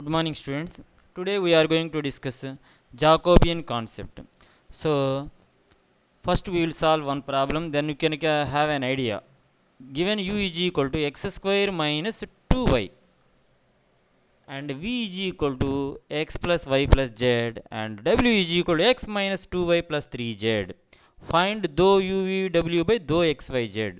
Good morning, students. Today we are going to discuss Jacobian concept. So, first we will solve one problem, then you can have an idea. Given u is equal to x square minus 2y and v is equal to x plus y plus z and w is equal to x minus 2y plus 3z. Find dou u v w by dou x y z.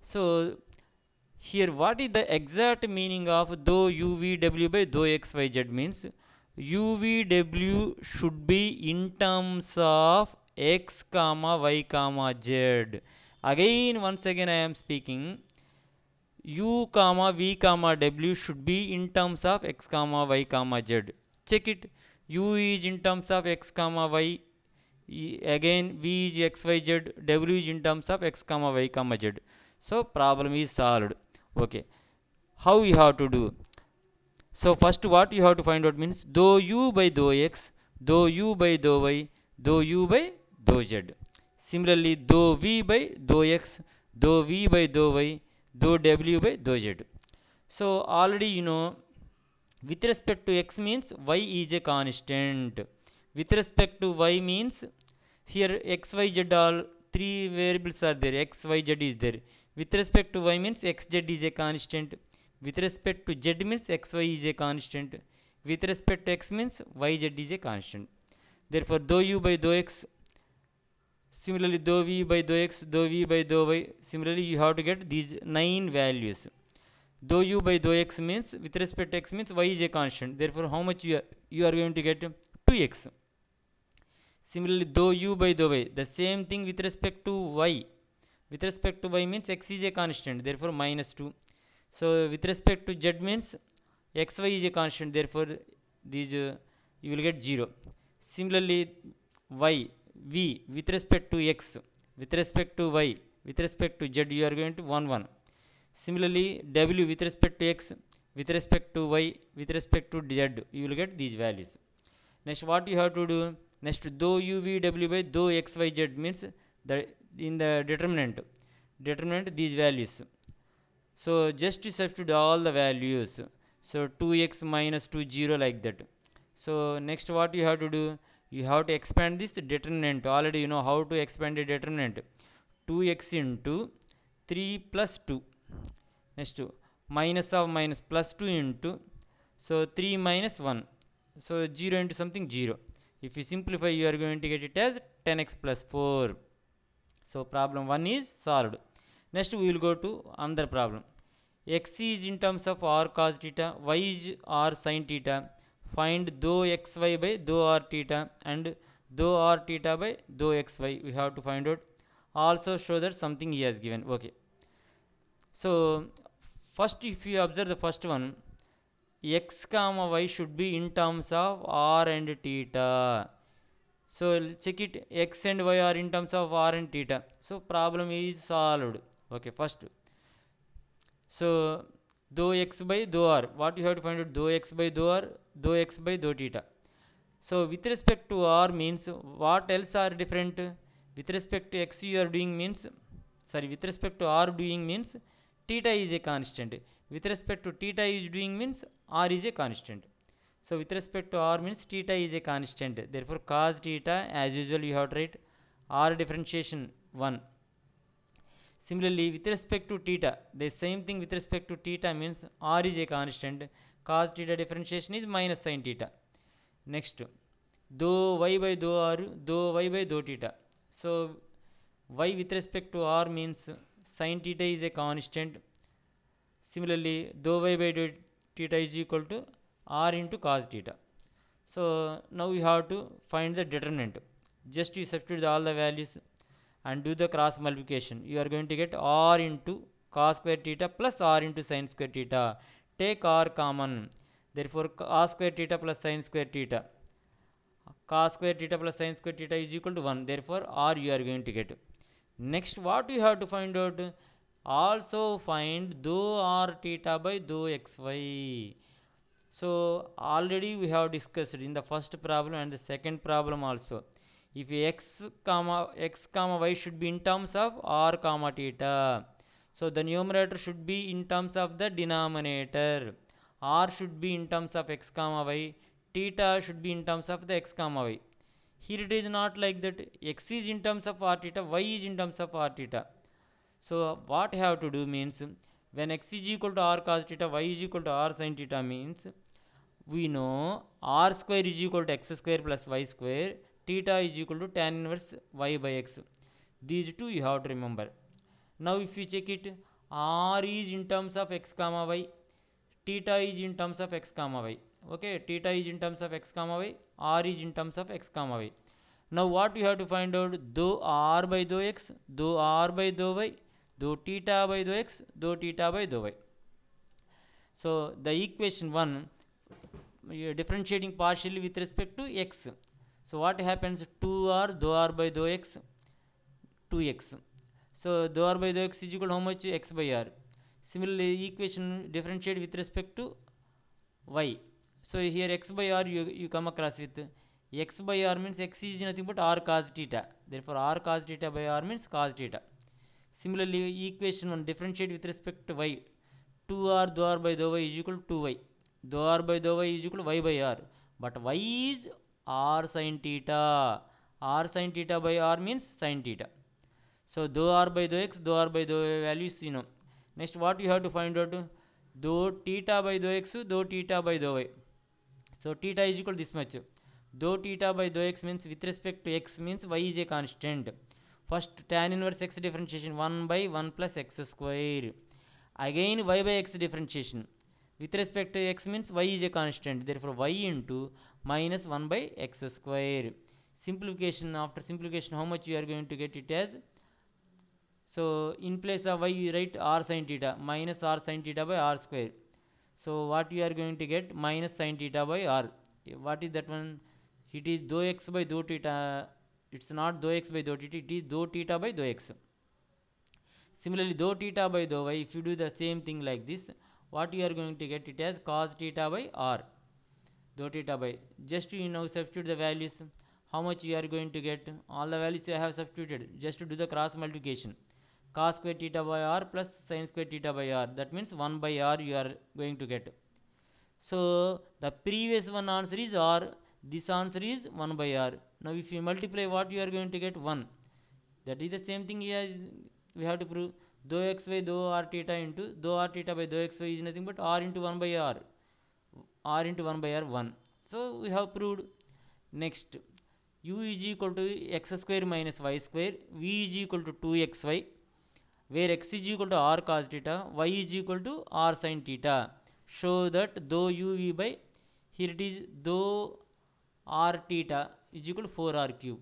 So, here what is the exact meaning of dou uvw by dou xyz means uvw should be in terms of x comma y comma z. Again once again I am speaking, u comma v comma w should be in terms of x comma y comma z. Check it. U is in terms of x comma y, again v is xyz, w is in terms of x comma y comma z. So problem is solved. Okay, how we have to do? So first what you have to find out means dou u by dou x, dou u by dou y, dou u by dou z. Similarly dou v by dou x, dou v by dou y, dou w by dou z. So already you know, with respect to x means y is a constant, with respect to y means here x y z all three variables are there, x y z is there. With respect to y means x z is a constant, with respect to z means x y is a constant, with respect to x means y z is a constant. Therefore dou u by dou x, similarly dou v by dou x, dou v by dou y, similarly you have to get these 9 values. Dou u by dou x means with respect to x means y is a constant, therefore how much you are going to get 2x. Similarly dou u by dou y, the same thing with respect to y. With respect to y means x is a constant, therefore minus 2. So with respect to z means xy is a constant, therefore these you will get 0. Similarly y v with respect to x, with respect to y, with respect to z you are going to 1 1. Similarly w with respect to x, with respect to y, with respect to z you will get these values. Next what you have to do? Next dou u v w by dou x y z means the in the determinant these values. So just to substitute all the values. So 2x minus 2 0 like that. So next what you have to do? You have to expand this determinant. Already you know how to expand a determinant. 2x into 3 plus 2. Next minus of minus plus 2 into, so 3 minus 1. So 0 into something 0. If you simplify you are going to get it as 10x plus 4. So problem 1 is solved. Next we will go to another problem. X is in terms of r cos theta, y is r sin theta. Find dou xy by dou r theta and dou r theta by dou xy. We have to find out. Also show that something he has given. Okay. So first if you observe the first one, x comma y should be in terms of r and theta. So check it, x and y are in terms of r and theta. So problem is solved. Okay, first. So dou x by dou r, what you have to find out? Dou x by dou r, dou x by dou theta. So with respect to r means what else are different? With respect to x you are doing means, sorry, with respect to r doing means theta is a constant. With respect to theta is doing means r is a constant. So with respect to r means theta is a constant. Therefore cos theta as usual you have to write r differentiation 1. Similarly with respect to theta, the same thing with respect to theta means r is a constant. Cos theta differentiation is minus sin theta. Next dou y by dou r, dou y by dou theta. So y with respect to r means sin theta is a constant. Similarly dou y by dou theta is equal to r into cos theta. So now we have to find the determinant. Just you substitute all the values and do the cross multiplication. You are going to get r into cos square theta plus r into sin square theta. Take r common. Therefore cos square theta plus sin square theta, cos square theta plus sin square theta is equal to 1. Therefore r you are going to get. Next what you have to find out? Also find dou r theta by dou xy. So already we have discussed in the first problem and the second problem also. If x comma y should be in terms of r comma theta, so the numerator should be in terms of the denominator. r should be in terms of x comma y, theta should be in terms of the x comma y. Here it is not like that. X is in terms of r theta, y is in terms of r theta. So what I have to do means, when x is equal to r cos theta, y is equal to r sin theta means, we know r square is equal to x square plus y square, theta is equal to tan inverse y by x. These two you have to remember. Now if you check it, r is in terms of x comma y, theta is in terms of x comma y. Okay, theta is in terms of x comma y, r is in terms of x comma y. Now what you have to find out, dou r by dou x, dou r by dou y, dou theta by dou x, dou theta by dou y. So the equation 1, differentiating partially with respect to x. So what happens, 2r dou r by dou x, 2x. So dou r by dou x is equal to how much, x by r. Similarly equation differentiate with respect to y. So here x by r you come across with, x by r means x is nothing but r cos theta, therefore r cos theta by r means cos theta. Similarly equation 1 differentiate with respect to y, 2r dou r by dou y is equal to 2y, dou r by dou y is equal to y by r, but y is r sin theta, r sin theta by r means sin theta. So dou r by dou x, dou r by dou y values you know. Next what you have to find out, dou theta by dou x, dou theta by dou y. So theta is equal to this much. Dou theta by dou x means with respect to x means y is a constant. First tan inverse x differentiation, 1 by 1 plus x square. Again y by x differentiation. With respect to x means y is a constant. Therefore y into minus 1 by x square. Simplification, after simplification how much you are going to get it as? So in place of y you write r sin theta minus r sin theta by r square. So what you are going to get, minus sin theta by r. What is that one? It is dou x by dou theta. It's not dou x by dou theta, it is dou theta by dou x. Similarly dou theta by dou y, if you do the same thing like this, what you are going to get it as cos theta by r, dou theta by, just you now substitute the values. How much you are going to get? All the values you have substituted, just to do the cross multiplication. Cos square theta by r plus sin square theta by r, that means 1 by r you are going to get. So the previous one answer is r, this answer is 1 by r. Now if you multiply, what you are going to get? 1. That is the same thing here we have to prove. Dou x by dou r theta into dou r theta by dou x y is nothing but r into 1 by r, r into 1 by r 1. So we have proved. Next, u is equal to x square minus y square, v is equal to 2xy, where x is equal to r cos theta, y is equal to r sin theta. Show that dou uv by, here it is dou r theta is equal to 4r cube.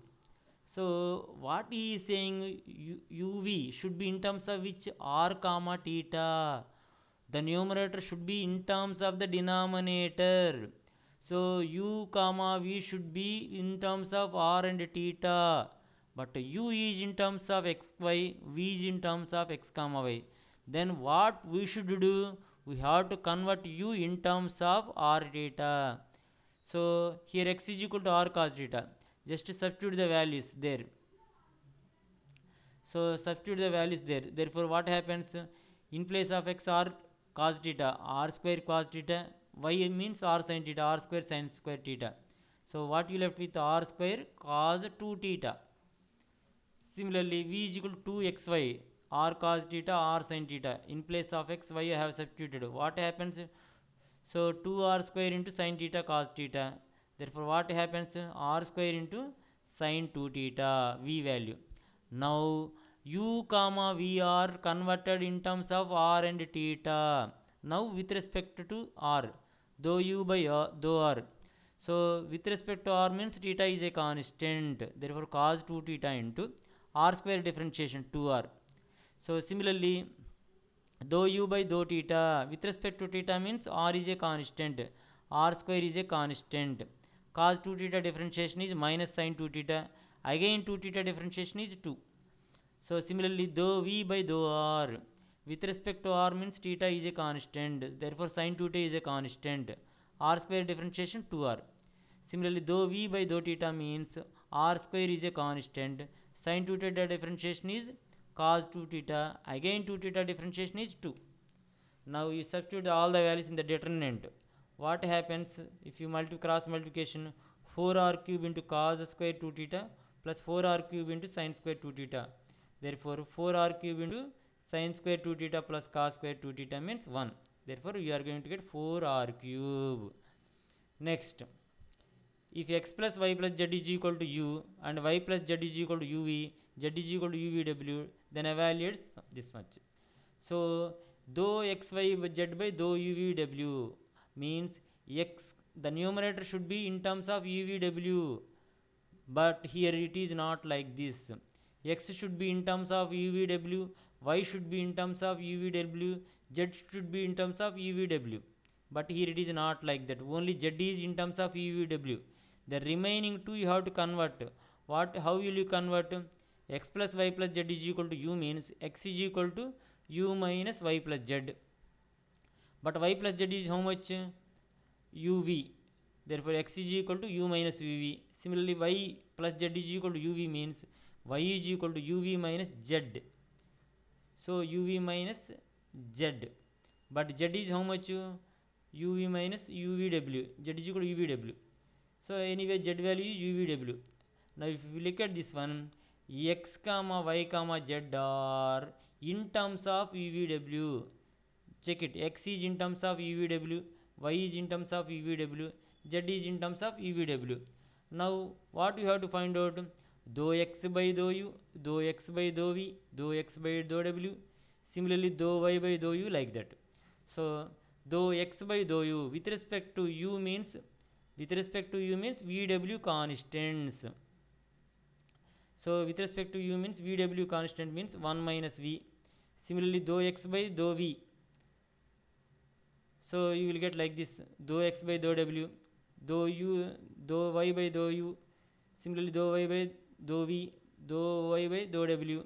So what he is saying, uv should be in terms of which? R comma theta. The numerator should be in terms of the denominator. So u comma v should be in terms of r and theta, but u is in terms of xy, v is in terms of x comma y. Then what we should do? We have to convert u in terms of r theta. So here x is equal to r cos theta, just substitute the values there. So substitute the values there. Therefore what happens? In place of x, r cos theta, r square cos theta, y means r sin theta, r square sin square theta. So what you left with? R square cos 2 theta. Similarly v is equal to 2xy, r cos theta, r sin theta. In place of x, y I have substituted. What happens? So 2r square into sin theta cos theta. Therefore what happens? R square into sin 2 theta, v value. Now u comma v are converted in terms of r and theta. Now with respect to r, dou u by dou r. So with respect to r means theta is a constant, therefore cos 2 theta into r square differentiation 2r. So similarly dou u by dou theta, with respect to theta means r is a constant, r square is a constant. Cos 2 theta differentiation is minus sin 2 theta, again 2 theta differentiation is 2. So similarly dou v by dou r, with respect to r means theta is a constant, therefore sin 2 theta is a constant, r square differentiation 2r. Similarly dou v by dou theta means r square is a constant, sin 2 theta differentiation is cos 2 theta, again 2 theta differentiation is 2. Now you substitute all the values in the determinant. What happens if you cross multiplication? 4r cube into cos square 2 theta plus 4r cube into sin square 2 theta. Therefore 4r cube into sin square 2 theta plus cos square 2 theta means 1. Therefore you are going to get 4r cube. Next, if x plus y plus z is equal to u and y plus z is equal to uv, z is equal to uvw, then evaluate this much. So dou xy z by dou uvw means x, the numerator should be in terms of uvw, but here it is not like this. X should be in terms of uvw, y should be in terms of uvw, z should be in terms of uvw, but here it is not like that. Only z is in terms of uvw. The remaining two you have to convert. How will you convert? X plus y plus z is equal to u means x is equal to u minus y plus z, but y plus z is how much? Uv. Therefore x is equal to u minus uv. Similarly y plus z is equal to uv means y is equal to uv minus z. So uv minus z, but z is how much? Uv minus uvw. Z is equal to uvw. So anyway z value is uvw. Now if you look at this one, x comma y comma z are in terms of uvw. Check it. X is in terms of uvw, y is in terms of uvw, z is in terms of uvw. Now what you have to find out? Dou x by dou u, dou x by dou v, dou x by dou w. Similarly dou y by dou u, like that. So dou x by dou u with respect to u means vw constants. So with respect to u means vw constant means 1 minus v. Similarly dou x by dou v, so you will get like this: dou x by dou w, dou u, dou y by dou u. Similarly dou y by dou v, dou y by dou w.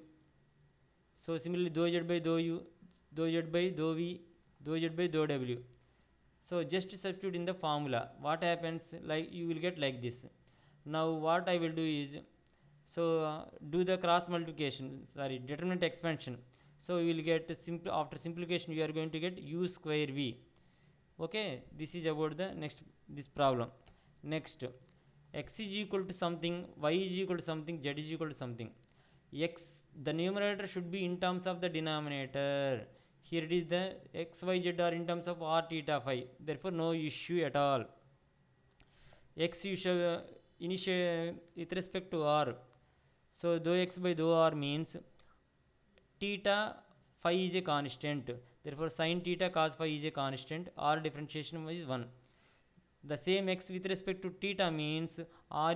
So similarly dou z by dou u, dou z by dou v, dou z by dou w. So just substitute in the formula. What happens? Like you will get like this. Now what I will do is, so do the cross multiplication, determinant expansion. So you will get simple, after simplification you are going to get u square v. Okay, this is about the this problem. Next, x is equal to something, y is equal to something, z is equal to something. X, the numerator should be in terms of the denominator. Here it is the x, y, z are in terms of r, theta, phi. Therefore no issue at all. X you shall initiate with respect to r. So dou x by dou r means theta phi is a constant. Therefore sin theta cos phi is a constant. R differentiation is 1. The same x with respect to theta means r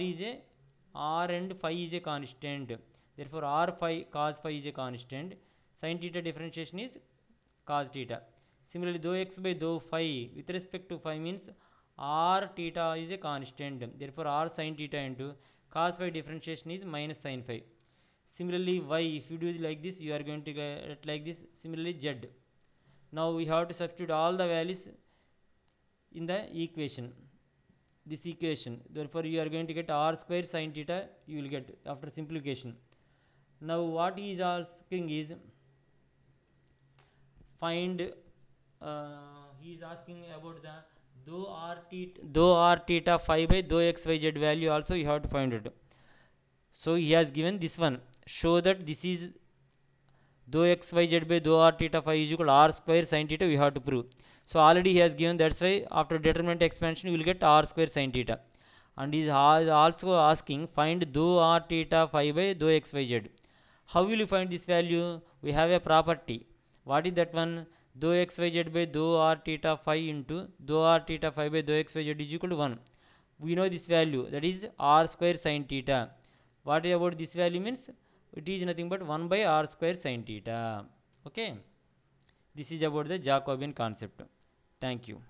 and phi is a constant. Therefore r phi cos phi is a constant. Sin theta differentiation is cos theta. Similarly dou x by dou phi with respect to phi means r theta is a constant. Therefore r sin theta into cos phi differentiation is minus sin phi. Similarly y, if you do like this you are going to get like this. Similarly z. Now we have to substitute all the values in the equation, this equation. Therefore you are going to get r square sin theta you will get after simplification. Now what he is asking is find, he is asking about the dou r theta phi by dou x y z value also you have to find it. So he has given this one. Show that this is dou x y z by dou r theta phi is equal to r square sin theta. We have to prove. So already he has given, that's why after determinant expansion you will get r square sin theta. And he is also asking find dou r theta phi by dou x y z. How will you find this value? We have a property. What is that one? Dou x y z by dou r theta phi into dou r theta phi by dou x y z is equal to 1. We know this value, that is r square sin theta. What about this value means? It is nothing but 1 by r square sin theta. Okay, this is about the Jacobian concept. Thank you.